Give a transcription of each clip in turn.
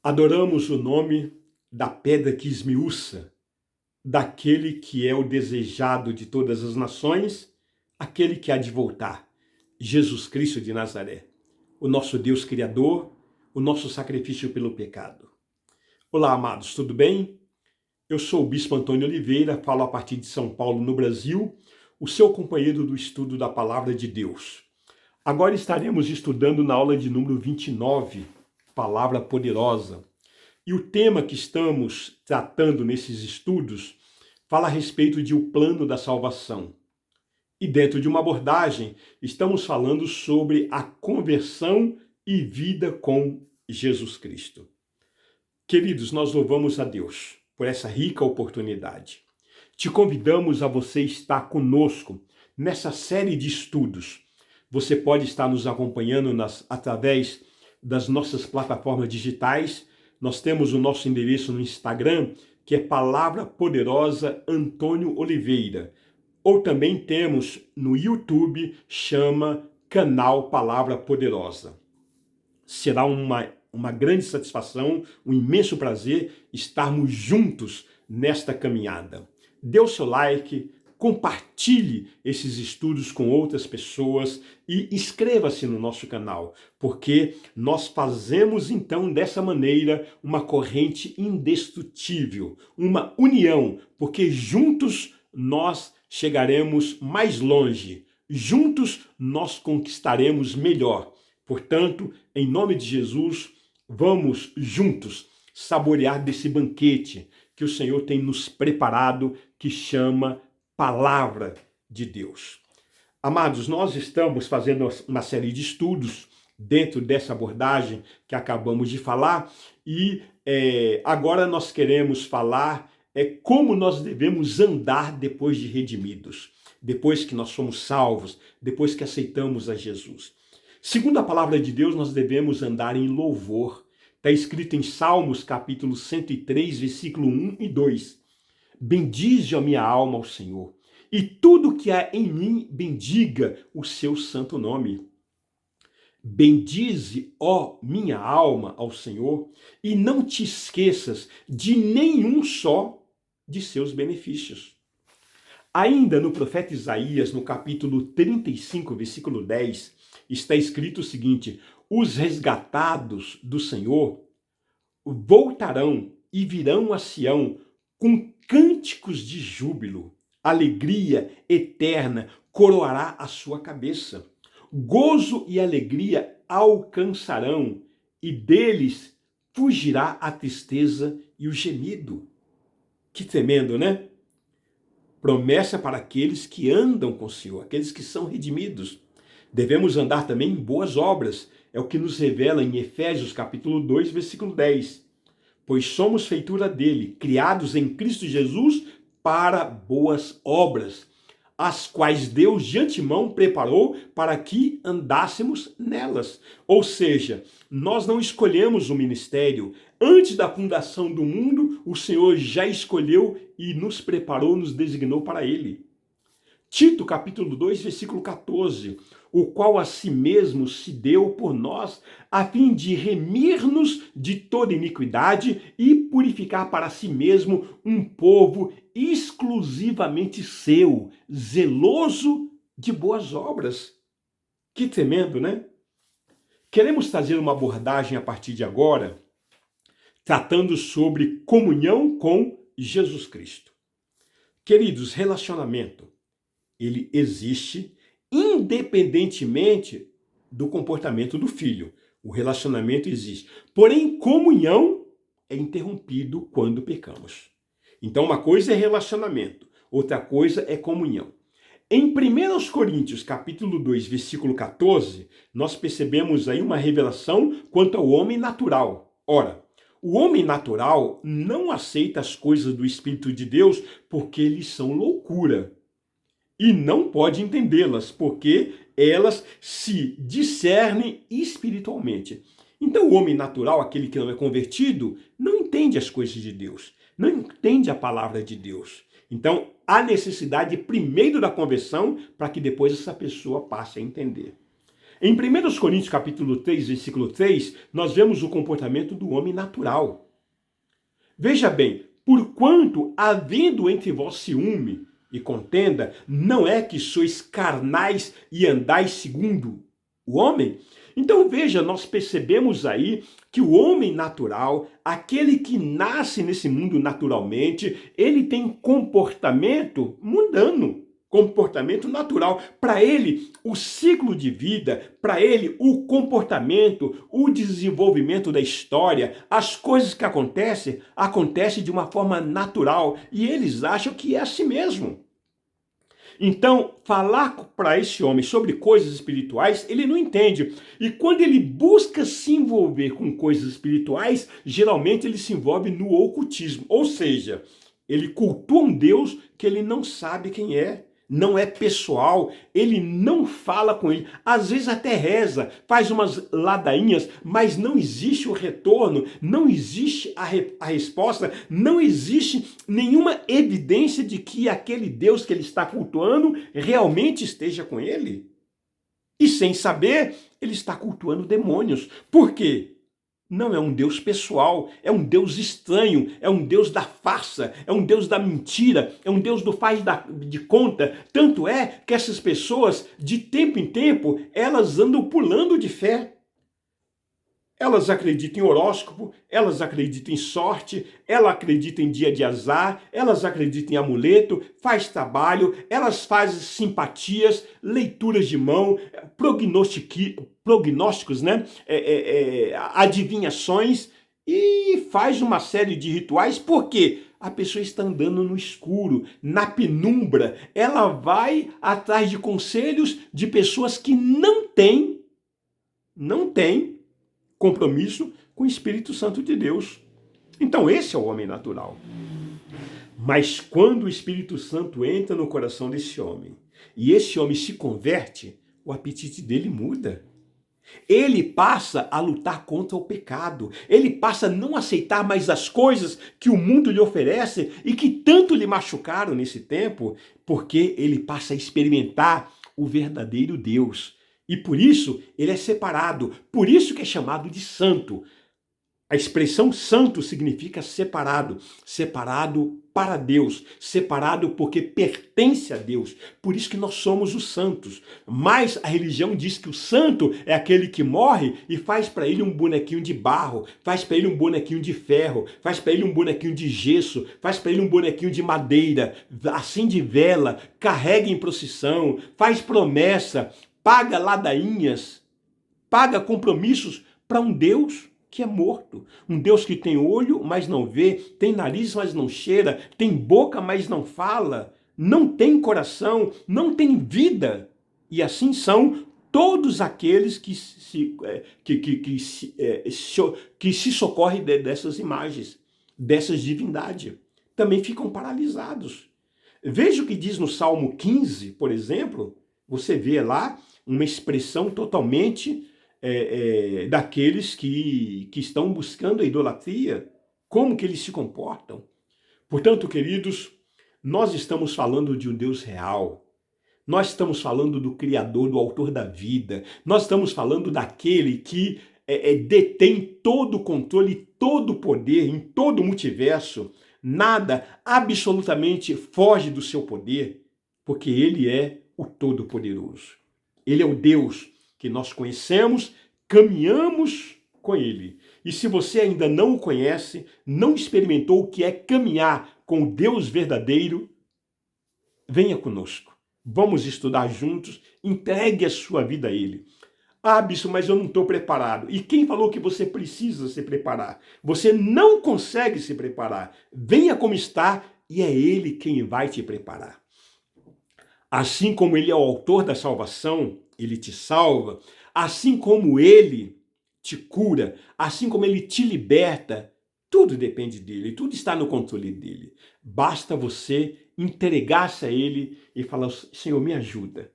Adoramos o nome da pedra que esmiuça, daquele que é o desejado de todas as nações, aquele que há de voltar, Jesus Cristo de Nazaré, o nosso Deus Criador, o nosso sacrifício pelo pecado. Olá, amados, tudo bem? Eu sou o Bispo Antônio Oliveira, falo a partir de São Paulo, no Brasil, o seu companheiro do estudo da Palavra de Deus. Agora estaremos estudando na aula de número 29, Palavra Poderosa. E o tema que estamos tratando nesses estudos fala a respeito de o plano da salvação. E dentro de uma abordagem, estamos falando sobre a conversão e vida com Jesus Cristo. Queridos, nós louvamos a Deus por essa rica oportunidade. Te convidamos a você estar conosco nessa série de estudos. Você pode estar nos acompanhando através das nossas plataformas digitais. Nós temos o nosso endereço no Instagram, que é Palavra Poderosa Antônio Oliveira. Ou também temos no YouTube, chama Canal Palavra Poderosa. Será uma grande satisfação, um imenso prazer estarmos juntos nesta caminhada. Dê o seu like, compartilhe esses estudos com outras pessoas e inscreva-se no nosso canal, porque nós fazemos então dessa maneira uma corrente indestrutível, uma união, porque juntos nós chegaremos mais longe, juntos nós conquistaremos melhor. Portanto, em nome de Jesus, vamos juntos saborear desse banquete que o Senhor tem nos preparado, que chama Palavra de Deus. Amados, nós estamos fazendo uma série de estudos dentro dessa abordagem que acabamos de falar e agora nós queremos falar como nós devemos andar depois de redimidos, depois que nós somos salvos, depois que aceitamos a Jesus. Segundo a palavra de Deus, nós devemos andar em louvor. Está escrito em Salmos, capítulo 103, versículo 1 e 2. Bendize a minha alma ao Senhor, e tudo que há em mim bendiga o seu santo nome. Bendize, ó minha alma, ao Senhor, e não te esqueças de nenhum só de seus benefícios. Ainda no profeta Isaías, no capítulo 35, versículo 10, está escrito o seguinte: os resgatados do Senhor voltarão e virão a Sião com cânticos de júbilo. Alegria eterna coroará a sua cabeça. Gozo e alegria alcançarão, e deles fugirá a tristeza e o gemido. Que tremendo, né? Promessa para aqueles que andam com o Senhor, aqueles que são redimidos. Devemos andar também em boas obras. É o que nos revela em Efésios capítulo 2, versículo 10. Pois somos feitura dele, criados em Cristo Jesus para boas obras, as quais Deus de antemão preparou para que andássemos nelas. Ou seja, nós não escolhemos o ministério. Antes da fundação do mundo, o Senhor já escolheu e nos preparou, nos designou para ele. Tito, capítulo 2, versículo 14, o qual a si mesmo se deu por nós, a fim de remir-nos de toda iniquidade e purificar para si mesmo um povo exclusivamente seu, zeloso de boas obras. Que tremendo, né? Queremos trazer uma abordagem a partir de agora, tratando sobre comunhão com Jesus Cristo. Queridos, relacionamento, ele existe independentemente do comportamento do filho. O relacionamento existe. Porém, comunhão é interrompido quando pecamos. Então, uma coisa é relacionamento, outra coisa é comunhão. Em 1 Coríntios, capítulo 2, versículo 14, nós percebemos aí uma revelação quanto ao homem natural. Ora, o homem natural não aceita as coisas do Espírito de Deus porque eles são loucura. E não pode entendê-las, porque elas se discernem espiritualmente. Então o homem natural, aquele que não é convertido, não entende as coisas de Deus, não entende a palavra de Deus. Então há necessidade primeiro da conversão para que depois essa pessoa passe a entender. Em 1 Coríntios capítulo 3, versículo 3, nós vemos o comportamento do homem natural. Veja bem, porquanto, havendo entre vós ciúme e contenda, não é que sois carnais e andais segundo o homem? Então veja, nós percebemos aí que o homem natural, aquele que nasce nesse mundo naturalmente, ele tem comportamento mundano, comportamento natural. Para ele, o ciclo de vida, para ele, o comportamento, o desenvolvimento da história, as coisas que acontecem de uma forma natural e eles acham que é assim mesmo. Então, falar para esse homem sobre coisas espirituais, ele não entende. E quando ele busca se envolver com coisas espirituais, geralmente ele se envolve no ocultismo. Ou seja, ele cultua um Deus que ele não sabe quem é. Não é pessoal, ele não fala com ele, às vezes até reza, faz umas ladainhas, mas não existe o retorno, não existe a resposta, não existe nenhuma evidência de que aquele Deus que ele está cultuando realmente esteja com ele. E sem saber, ele está cultuando demônios. Por quê? Não é um Deus pessoal, é um Deus estranho, é um Deus da farsa, é um Deus da mentira, é um Deus do faz de conta. Tanto é que essas pessoas, de tempo em tempo, elas andam pulando de fé. Elas acreditam em horóscopo, elas acreditam em sorte, elas acreditam em dia de azar, elas acreditam em amuleto, faz trabalho, elas fazem simpatias, leituras de mão, prognósticos, né? Adivinhações e faz uma série de rituais. Por quê? A pessoa está andando no escuro, na penumbra. Ela vai atrás de conselhos de pessoas que não têm compromisso com o Espírito Santo de Deus. Então esse é o homem natural. Mas quando o Espírito Santo entra no coração desse homem e esse homem se converte, o apetite dele muda. Ele passa a lutar contra o pecado. Ele passa a não aceitar mais as coisas que o mundo lhe oferece e que tanto lhe machucaram nesse tempo, porque ele passa a experimentar o verdadeiro Deus. E por isso ele é separado, por isso que é chamado de santo. A expressão santo significa separado, separado para Deus, separado porque pertence a Deus. Por isso que nós somos os santos. Mas a religião diz que o santo é aquele que morre e faz para ele um bonequinho de barro, faz para ele um bonequinho de ferro, faz para ele um bonequinho de gesso, faz para ele um bonequinho de madeira, acende vela, carrega em procissão, faz promessa, paga ladainhas, paga compromissos para um Deus que é morto. Um Deus que tem olho, mas não vê, tem nariz, mas não cheira, tem boca, mas não fala, não tem coração, não tem vida. E assim são todos aqueles que se socorrem dessas imagens, dessas divindades. Também ficam paralisados. Veja o que diz no Salmo 15, por exemplo, você vê lá uma expressão totalmente daqueles que estão buscando a idolatria, como que eles se comportam. Portanto, queridos, nós estamos falando de um Deus real. Nós estamos falando do Criador, do Autor da vida. Nós estamos falando daquele que detém todo o controle, todo o poder em todo o multiverso. Nada absolutamente foge do seu poder, porque ele é o Todo-Poderoso. Ele é o Deus que nós conhecemos, caminhamos com ele. E se você ainda não o conhece, não experimentou o que é caminhar com o Deus verdadeiro, venha conosco. Vamos estudar juntos, entregue a sua vida a ele. Ah, bispo, mas eu não estou preparado. E quem falou que você precisa se preparar? Você não consegue se preparar. Venha como está e é ele quem vai te preparar. Assim como ele é o autor da salvação, ele te salva. Assim como ele te cura, assim como ele te liberta, tudo depende dele, tudo está no controle dele. Basta você entregar-se a ele e falar: Senhor, me ajuda.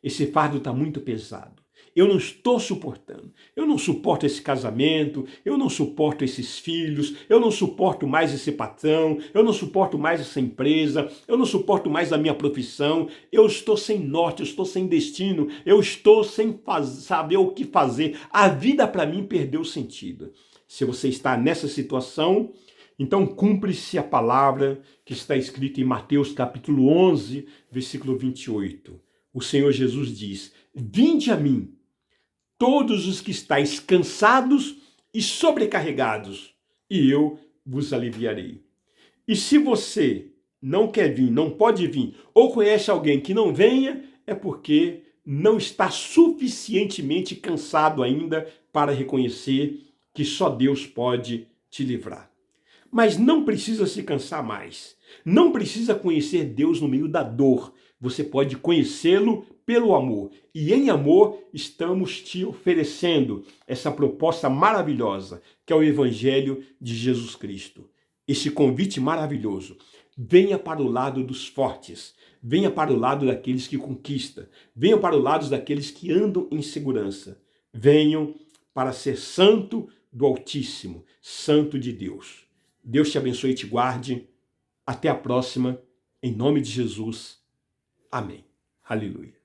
Esse fardo está muito pesado. eu não estou suportando. Eu não suporto esse casamento, eu não suporto esses filhos, eu não suporto mais esse patrão, eu não suporto mais essa empresa, eu não suporto mais a minha profissão, eu estou sem norte, eu estou sem destino, eu estou sem saber o que fazer. A vida para mim perdeu sentido. Se você está nessa situação, então cumpre-se a palavra que está escrita em Mateus capítulo 11, versículo 28. O Senhor Jesus diz: vinde a mim, todos os que estáis cansados e sobrecarregados, e eu vos aliviarei. E se você não quer vir, não pode vir, ou conhece alguém que não venha, é porque não está suficientemente cansado ainda para reconhecer que só Deus pode te livrar. Mas não precisa se cansar mais. Não precisa conhecer Deus no meio da dor. Você pode conhecê-lo pelo amor. E em amor estamos te oferecendo essa proposta maravilhosa, que é o Evangelho de Jesus Cristo. Esse convite maravilhoso. Venha para o lado dos fortes. Venha para o lado daqueles que conquistam. Venha para o lado daqueles que andam em segurança. Venham para ser santo do Altíssimo, santo de Deus. Deus te abençoe e te guarde. Até a próxima. Em nome de Jesus. Amém. Aleluia.